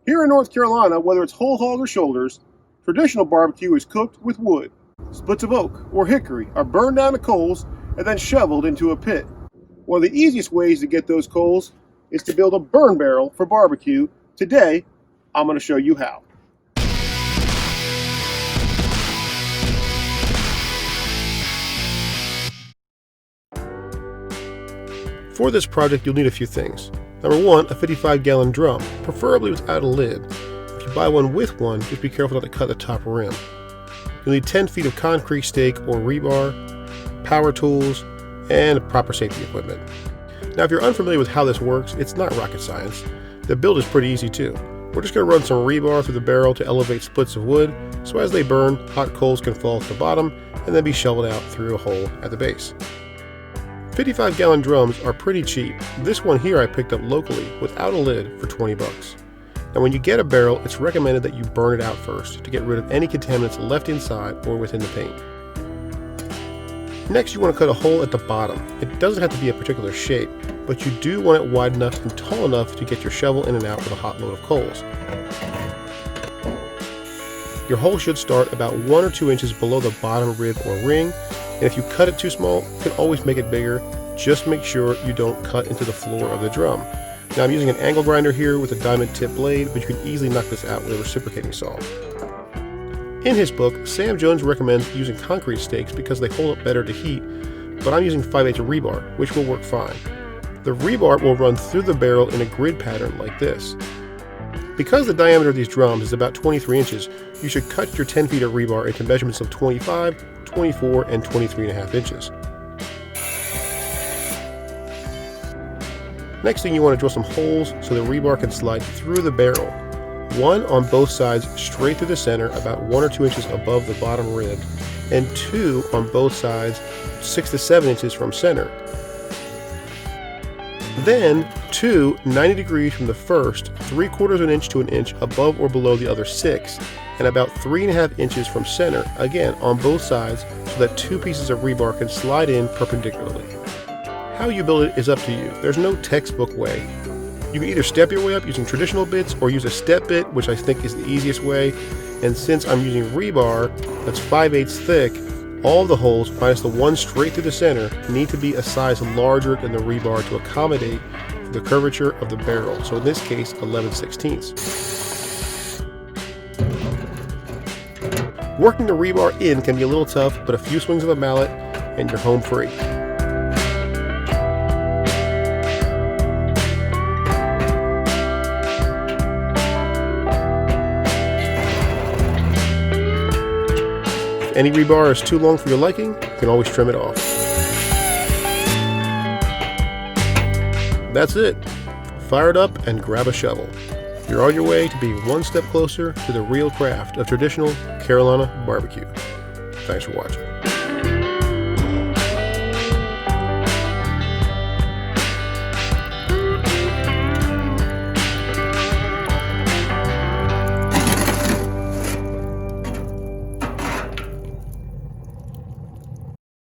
Here in North Carolina, whether it's whole hog or shoulders, traditional barbecue is cooked with wood. Splits of oak or hickory are burned down to coals and then shoveled into a pit. One of the easiest ways to get those coals is to build a burn barrel for barbecue. Today, I'm going to show you how. For this project, you'll need a few things. Number one, a 55-gallon drum, preferably without a lid. If you buy one with one, just be careful not to cut the top rim. You'll need 10 feet of concrete stake or rebar, power tools, and proper safety equipment. Now, if you're unfamiliar with how this works, it's not rocket science. The build is pretty easy too. We're just going to run some rebar through the barrel to elevate splits of wood, so as they burn, hot coals can fall at the bottom and then be shoveled out through a hole at the base. 55-gallon drums are pretty cheap. This one here I picked up locally without a lid for 20 bucks. Now when you get a barrel, it's recommended that you burn it out first to get rid of any contaminants left inside or within the paint. Next, you want to cut a hole at the bottom. It doesn't have to be a particular shape, but you do want it wide enough and tall enough to get your shovel in and out with a hot load of coals. Your hole should start about 1 or 2 inches below the bottom rib or ring, and if you cut it too small, you can always make it bigger. Just make sure you don't cut into the floor of the drum. Now I'm using an angle grinder here with a diamond tip blade, but you can easily knock this out with a reciprocating saw. In his book, Sam Jones recommends using concrete stakes because they hold up better to heat, but I'm using 5/8 rebar, which will work fine. The rebar will run through the barrel in a grid pattern like this. Because the diameter of these drums is about 23 inches, you should cut your 10 feet of rebar into measurements of 25, 24, and 23.5 inches. Next thing, you want to drill some holes so the rebar can slide through the barrel. One on both sides straight through the center about 1 or 2 inches above the bottom rib, and 2 on both sides 6 to 7 inches from center. Then 2 90 degrees from the first, 3/4 of an inch to an inch above or below the other 6, and about 3.5 inches from center, again on both sides, so that 2 pieces of rebar can slide in perpendicularly. How you build it is up to you. There's no textbook way. You can either step your way up using traditional bits or use a step bit, which I think is the easiest way. And since I'm using rebar that's 5/8 thick, all of the holes, minus the one straight through the center, need to be a size larger than the rebar to accommodate the curvature of the barrel. So in this case, 11/16. Working the rebar in can be a little tough, but a few swings of a mallet and you're home free. Any rebar is too long for your liking, you can always trim it off. That's it. Fire it up and grab a shovel. You're on your way to being one step closer to the real craft of traditional Carolina barbecue. Thanks for watching.